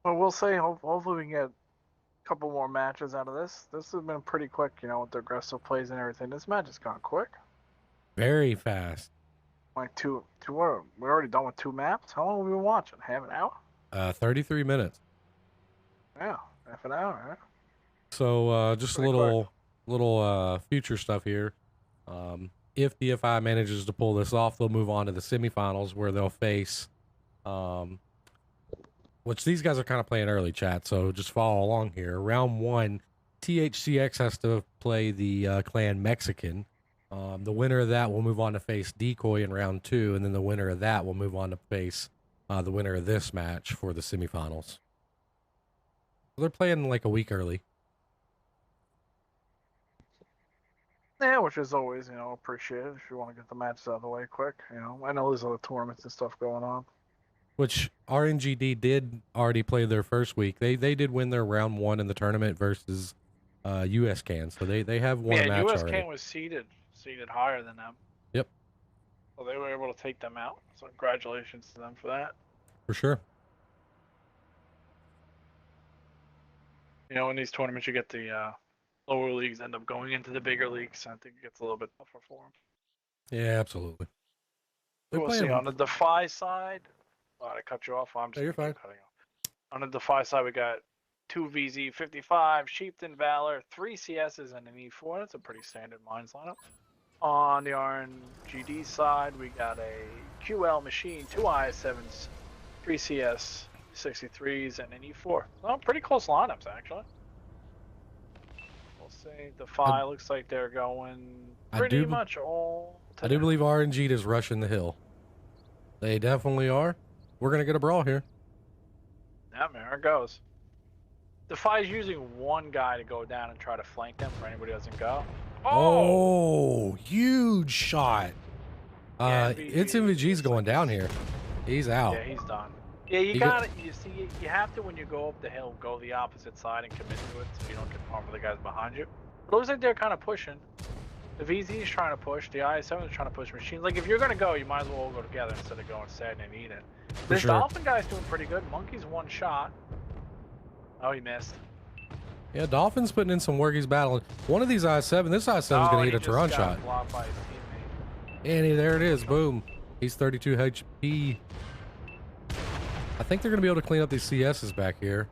Well, we'll say hopefully we can get a couple more matches out of this. This has been pretty quick, with the aggressive plays and everything. This match has gone quick. Very fast. Like two. We're already done with 2 maps. How long have we been watching? Half an hour? 33 minutes. Yeah, half an hour. Huh? So just Pretty a little future stuff here. If DFI manages to pull this off, they'll move on to the semifinals where they'll face, which these guys are kind of playing early, chat. So just follow along here. Round 1, THCX has to play the Clan Mexican. The winner of that will move on to face Decoy in round 2, and then the winner of that will move on to face the winner of this match for the semifinals. So they're playing like a week early. Yeah, which is always, appreciated if you want to get the matches out of the way quick. I know there's other tournaments and stuff going on. Which RNGD did already play their first week. They did win their round 1 in the tournament versus US Can. So they have won a match US already. Can was seeded higher than them. Yep. So they were able to take them out. So congratulations to them for that. For sure. In these tournaments you get the lower leagues end up going into the bigger leagues. I think it gets a little bit tougher for them. Yeah, absolutely. We'll see. On the DeFi side, I cut you off. I'm just you're fine. Cutting off. On the DeFi side, we got 2 VZ55, Sheepton Valor, 3 CSs, and an E4. That's a pretty standard Mines lineup. On the RNGD side, we got a QL Machine, 2 IS7s, 3 CS 63s, and an E4. Well, pretty close lineups, actually. We'll see. DeFi looks like they're going pretty much all today. I do believe RNG is rushing the hill. They definitely are. We're going to get a brawl here. Yeah, there it goes. DeFi is using one guy to go down and try to flank them for anybody who doesn't go. Oh, huge shot. Yeah, it's MVG's going down here. He's out. Yeah, he's done. Yeah, you He got got it. You see, you have to, when you go up the hill, go the opposite side and commit to it so you don't get harmed with the guys behind you. It looks like they're kind of pushing. The VZ is trying to push. The IS-7 is trying to push machines. Like, if you're going to go, you might as well all go together instead of going stagnant and eat it. for This sure. Dolphin guy's doing pretty good. Monkey's one shot. Oh, he missed. Yeah, Dolphin's putting in some work. He's battling. One of these IS-7, this IS-7 is going to hit a Turan shot. Blocked by his teammate. And there it is. Boom. He's 32 HP. I think they're going to be able to clean up these CSs back here.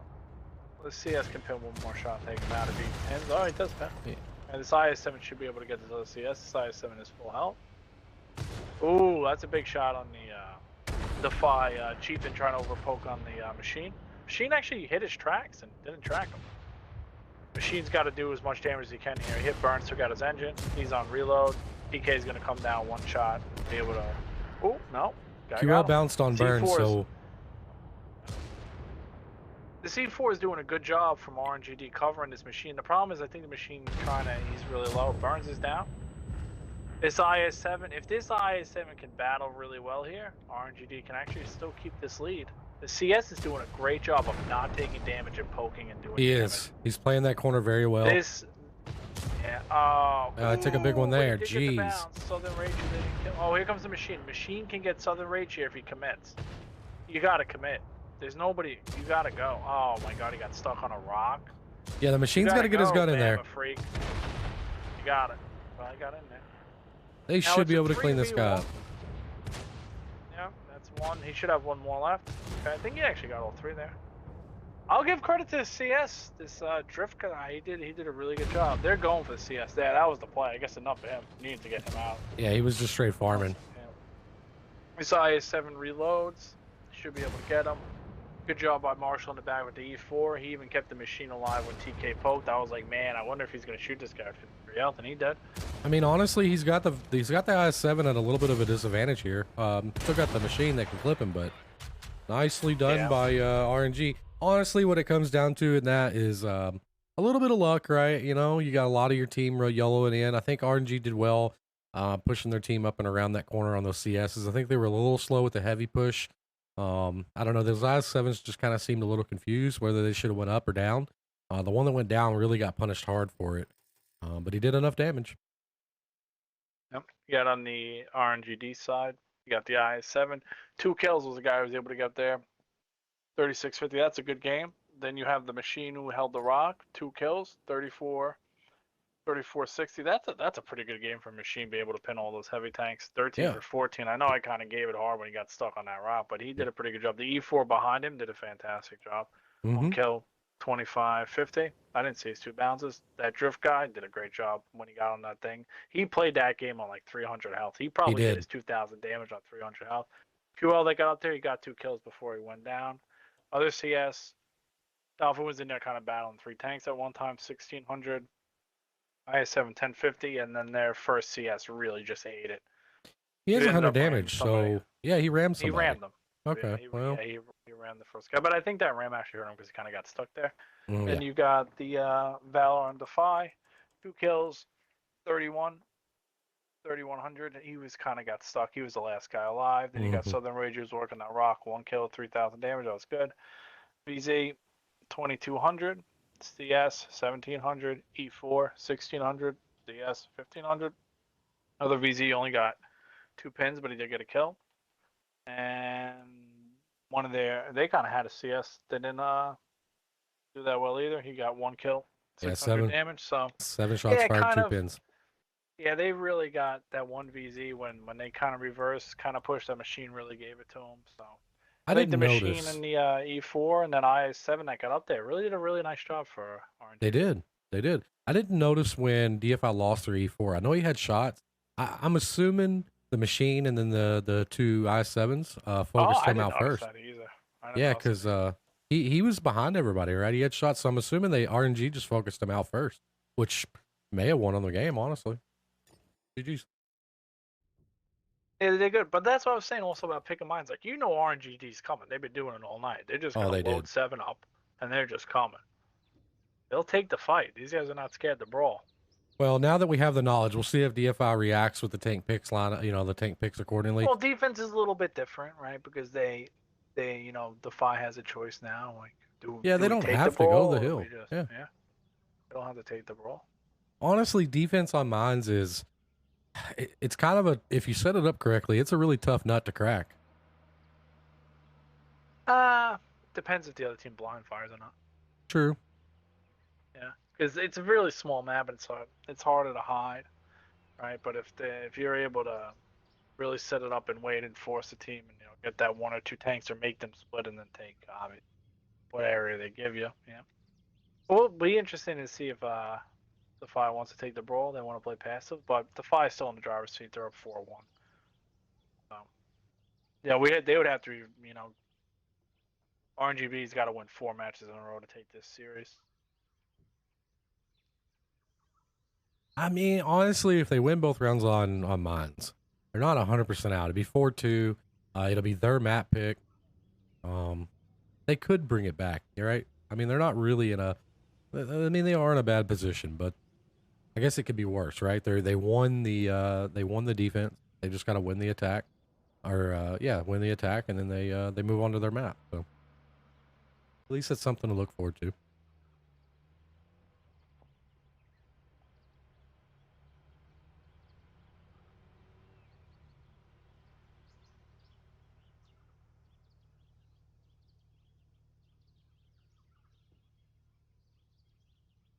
The CS can pin one more shot, take him out if he pins. Oh, he does pin. Yeah. And this IS-7 should be able to get this other CS. This IS-7 is full health. Ooh, that's a big shot on the DEIFY Chieftain trying to overpoke on the Machine. Machine actually hit his tracks and didn't track him. Machine's got to do as much damage as he can here. He hit Burns, took out his engine. He's on reload. PK's going to come down one shot and be able to... Oh, no. QL bounced on Burns, so... The C4 is doing a good job from RNGD covering this Machine. The problem is I think the Machine he's really low. Burns is down. This IS-7, if this IS-7 can battle really well here, RNGD can actually still keep this lead. The CS is doing a great job of not taking damage and poking and doing damage. He is. He's playing that corner very well. Yeah. Oh. I took a big one there. Jeez. Southern Rage didn't kill. Oh, here comes the Machine. Machine can get Southern Rage here if he commits. You gotta commit. There's nobody. You gotta go. Oh my God, he got stuck on a rock. Yeah, the Machine's got to get his gun in there. Freak. You got it. Well, I got in there. They should be able to clean this guy up. Yeah, that's one. He should have one more left. Okay, I think he actually got all three there. I'll give credit to the CS. This Drift guy, he did a really good job. They're going for the CS. Yeah, that was the play. I guess enough for him. Needed to get him out. Yeah, he was just straight farming. Yeah. We saw IS-7 reloads. Should be able to get him. Good job by Marshall in the back with the E4. He even kept the Machine alive when TK poked. I was like, man, I wonder if he's gonna shoot this guy for 3 health, and he did. I mean, honestly, he's got the IS-7 at a little bit of a disadvantage here. Still got the Machine that can flip him, but nicely done by RNG. Honestly, what it comes down to in that is a little bit of luck, right? You know, you got a lot of your team yellowing in. I think RNG did well pushing their team up and around that corner on those CSs. I think they were a little slow with the heavy push. I don't know. Those IS-7s just kind of seemed a little confused whether they should have went up or down. The one that went down really got punished hard for it, but he did enough damage. Yep. You got on the RNGD side, you got the IS-7. 2 kills was the guy who was able to get there. 36-50. That's a good game. Then you have the Machine who held the rock. 2 kills. 34-60. That's a pretty good game for a Machine, be able to pin all those heavy tanks. 13 for 14. I know I kind of gave it hard when he got stuck on that rock, but he did a pretty good job. The E4 behind him did a fantastic job. 1 kill, 25-50. I didn't see his 2 bounces. That Drift guy did a great job when he got on that thing. He played that game on like 300 health. He probably did his 2,000 damage on 300 health. QL that got up there, he got 2 kills before he went down. Other CS, Dolphin was in there kind of battling 3 tanks at one time, 1,600. IS-7 1050, and then their first CS really just ate it. He has 100 damage, so yeah, he rammed somebody. He rammed them. Okay, yeah, well. he rammed the first guy, but I think that ram actually hurt him because he kind of got stuck there. Yeah. And you got the Valor and DEIFY, 2 kills, 3,100. He was kind of got stuck. He was the last guy alive. Then you got Southern Ragers working that rock, 1 kill, 3,000 damage. That was good. VZ, 2,200. CS 1,700, E4 1,600, CS 1,500. Another VZ only got 2 pins, but he did get a kill. And one of they kind of had a CS that didn't do that well either. He got 1 kill, 600 damage. So 7 shots fired, 2 pins. Yeah, they really got that one VZ when they kind of reversed, kind of pushed that Machine, really gave it to him. So. I think the Machine and the E4 and then IS-7 that got up there really did a really nice job for RNG. They did. I didn't notice when DEIFY lost their E4. I know he had shots. I'm assuming the Machine and then the 2 IS-7s focused him out first. Yeah, because he was behind everybody, right? He had shots, so I'm assuming RNG just focused him out first, which may have won on the game, honestly. GG's. Yeah, they're good, but that's what I was saying also about picking mines. Like, you know, RNGD's coming. They've been doing it all night. They're just gonna load 7 up, and they're just coming. They'll take the fight. These guys are not scared to brawl. Well, now that we have the knowledge, we'll see if DFI reacts with the tank picks line, the tank picks accordingly. Well, defense is a little bit different, right? Because Defy has a choice now. Like, Yeah, they do we don't take the have to go brawl the or do we hill. just Yeah. We don't have to take the brawl. Honestly, defense on mines is it's kind of if you set it up correctly, it's a really tough nut to crack. Depends if the other team blind fires or not. True. Yeah, because it's a really small map and it's harder to hide, right? But if you're able to really set it up and wait and force the team and get that one or two tanks or make them split and then take what area they give you. Yeah. Well, it'll be interesting to see if Defy wants to take the brawl. They want to play passive, but Defy is still in the driver's seat. They're up 4-1. So yeah, they would have to RNGB's got to win 4 matches in a row to take this series. I mean, honestly, if they win both rounds on mines, they're not 100% out. It'd be 4-2. It'll be their map pick. They could bring it back, right? I mean, they're not really in a. I mean, they are in a bad position, but I guess it could be worse, right? They won the defense. They just got to win the attack, or win the attack, and then they move on to their map. So at least it's something to look forward to.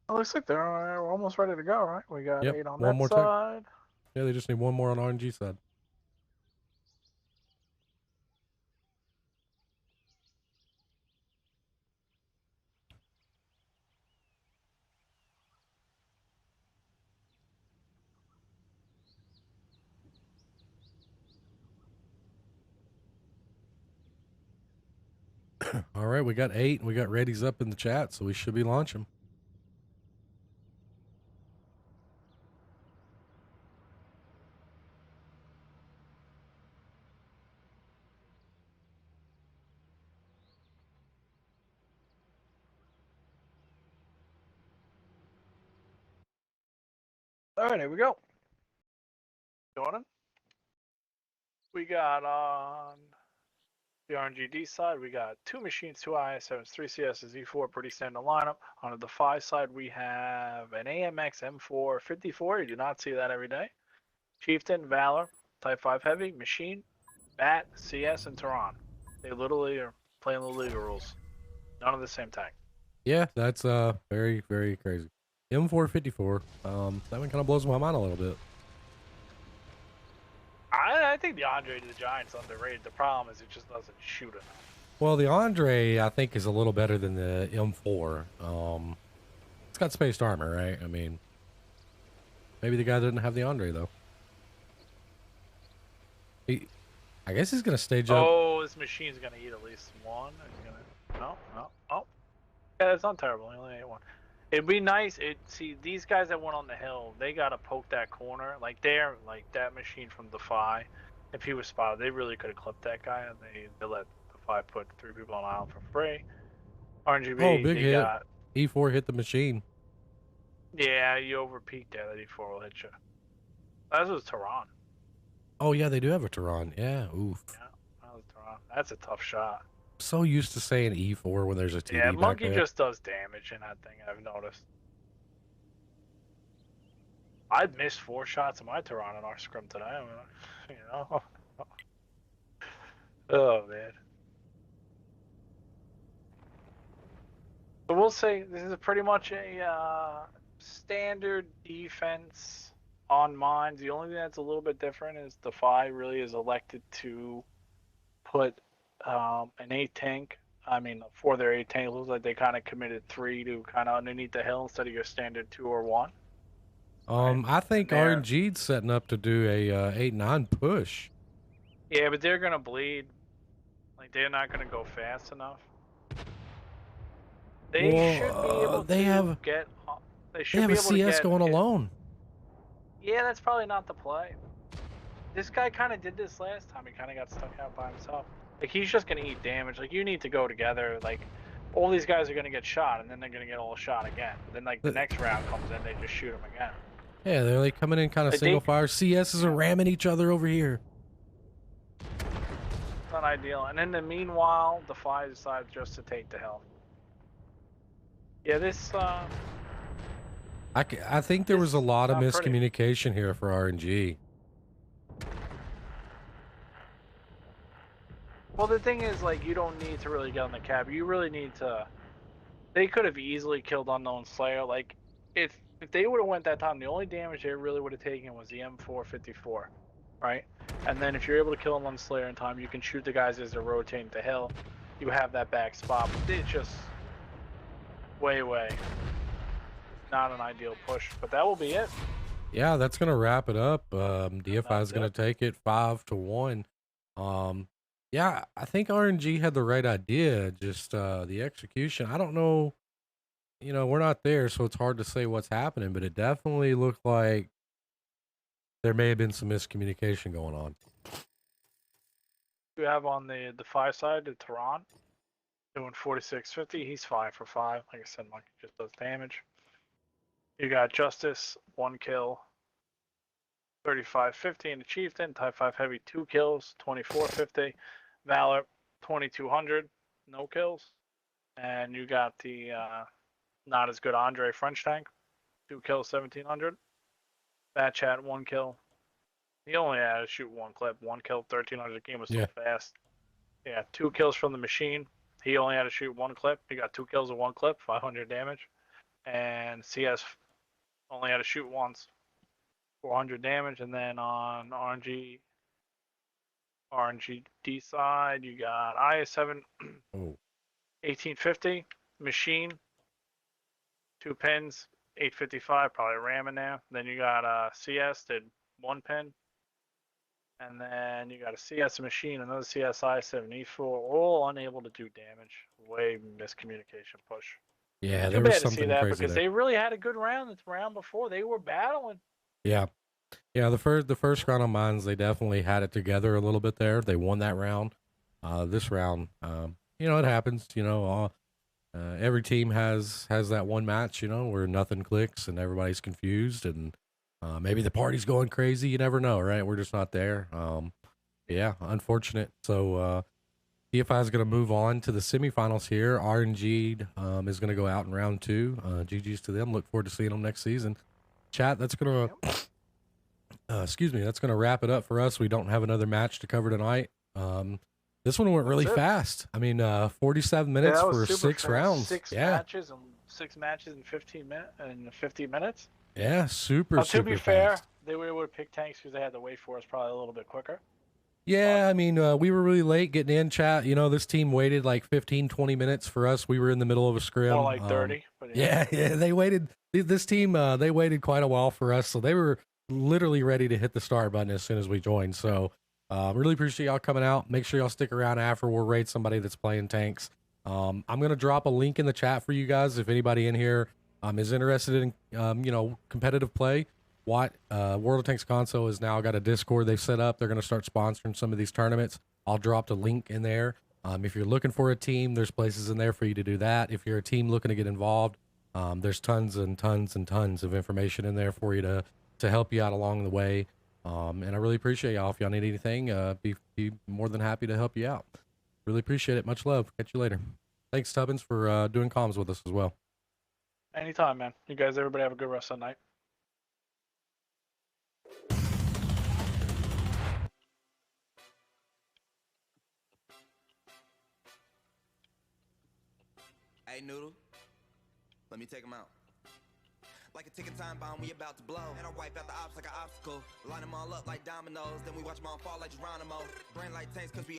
It looks like we're almost ready to go, right? We got Yep, 8 on one that more tech. side. Yeah, they just need one more on RNG side. All right, we got 8. We got readies up in the chat, so we should be launching. All right, here we go. Jordan. We got on the RNGD side, we got 2 machines, 2 IS7s, 3 CSs, E4, pretty standard lineup. On the Defy side, we have an AMX M4 54. You do not see that every day. Chieftain, Valor, Type 5 Heavy, Machine, Bat, CS, and Tehran. They literally are playing the Liga rules. None of the same tank. Yeah, that's very, very crazy. M454. That one kind of blows my mind a little bit. I think the Andre the Giant's underrated. The problem is it just doesn't shoot enough. Well, the Andre, I think, is a little better than the M4. It's got spaced armor, right? I mean, maybe the guy didn't have the Andre, though. I guess he's going to stage up. Oh, this machine's going to eat at least one. No. Oh. Yeah, it's not terrible. He only ate one. It'd be nice. See, these guys that went on the hill, they got to poke that corner. Like that machine from Defy. If he was spotted, they really could have clipped that guy, and they let Defy put 3 people on island for free. RNGB, oh, big hit. E4 hit the machine. Yeah, you overpeaked there. That E4 will hit you. That was Tehran. Oh, yeah, they do have a Tehran. Yeah, oof. Yeah, that was Tehran. That's a tough shot. So used to saying E4 when there's a TD Yeah, back Monkey there. just does damage in that thing, I've noticed. I missed 4 shots of my Tehran in our scrim today. I mean, Oh, man. So we'll say this is pretty much a standard defense on mines. The only thing that's a little bit different is Defy really is elected to put an 8 tank. I mean, for their 8 tank, it looks like they kind of committed 3 to kind of underneath the hill instead of your standard 2 or 1. Right? I think RNG's setting up to do a 8-9 push. Yeah, but they're gonna bleed. Like they're not gonna go fast enough. They should be able to get. They have a CS going alone. Yeah, that's probably not the play. This guy kind of did this last time. He kind of got stuck out by himself. Like he's just gonna eat damage. Like you need to go together. Like all these guys are gonna get shot, and then they're gonna get all shot again. Then like the next round comes in, they just shoot him again. Yeah, they're like coming in kind of Like, single fire. CSs are ramming each other over here. Not ideal. And in the meanwhile, the Fly decided just to take the hill. Yeah, this. I think there was a lot of miscommunication here for RNG. Well, the thing is, like, you don't need to really get on the cab. You really need to. They could have easily killed Unknown Slayer. Like, if they would have went that time, the only damage they really would have taken was the M454, right? And then if you're able to kill Unknown Slayer in time, you can shoot the guys as they're rotating the hill. You have that back spot. But it's just way not an ideal push. But that will be it. Yeah, that's gonna wrap it up. DEIFY is gonna take it 5-1. Yeah, I think RNG had the right idea. Just the execution. I don't know. You know, we're not there, so it's hard to say what's happening. But it definitely looked like there may have been some miscommunication going on. You have on the 5 side the Tehran doing 4650. He's 5 for 5. Like I said, Monkey just does damage. You got Justice, 1 kill, 3550, and the Chieftain, Type 5 Heavy, 2 kills, 2450. Valor, 2200, no kills. And you got the not as good Andre French Tank, 2 kills, 1700. Bad Chat, 1 kill. He only had to shoot 1 clip, 1 kill, 1300. The game was so fast. Yeah, 2 kills from the machine. He only had to shoot 1 clip. He got 2 kills with 1 clip, 500 damage. And CS only had to shoot once, 400 damage. And then on RNGD side, you got IS7, 1850, machine, 2 pins, 855, probably RAM in there. Then you got CS, did 1 pin. And then you got a CS machine, another CS I7E4, all unable to do damage. Way miscommunication push. Yeah, there was something crazy because they really had a good round. The round before they were battling. Yeah, the first round on mines, they definitely had it together a little bit there. They won that round. This round, you know, it happens. You know, every team has that one match, you know, where nothing clicks and everybody's confused, and maybe the party's going crazy. You never know, right? We're just not there. Yeah, unfortunate. So DEIFY is going to move on to the semifinals here. RNG is going to go out in round 2. GG's to them. Look forward to seeing them next season. Chat, that's going to, excuse me, that's going to wrap it up for us. We don't have another match to cover tonight. This one went really fast. I mean, 47 minutes for 6 rounds. 6 matches and 6 matches in 15 minutes and 50 minutes. Yeah, super To be fair, fast. they were able to pick tanks because they had to wait for us probably a little bit quicker. Yeah, I mean, we were really late getting in, chat. You know, this team waited like 15, 20 minutes for us. We were in the middle of a scrim. More like 30. But yeah, they waited. This team, they waited quite a while for us. So they were literally ready to hit the start button as soon as we joined. So really appreciate y'all coming out. Make sure y'all stick around after. We'll raid somebody that's playing tanks. I'm going to drop a link in the chat for you guys if anybody in here is interested in, you know, competitive play. World of Tanks console has now got a Discord they've set up. They're going to start sponsoring some of these tournaments. I'll drop the link in there. If you're looking for a team, there's places in there for you to do that. If you're a team looking to get involved, there's tons and tons and tons of information in there for you to help you out along the way. And I really appreciate y'all. If y'all need anything, be more than happy to help you out. Really appreciate it. Much love. Catch you later. Thanks, Tubbins, for doing comms with us as well. Anytime, man. You guys, everybody have a good rest of the night. Hey, Noodle, let me take him out. Like a ticking time bomb, we about to blow. And I wipe out the ops like an obstacle. Line them all up like dominoes, then we watch them all fall like Geronimo. Brain like tanks, cause we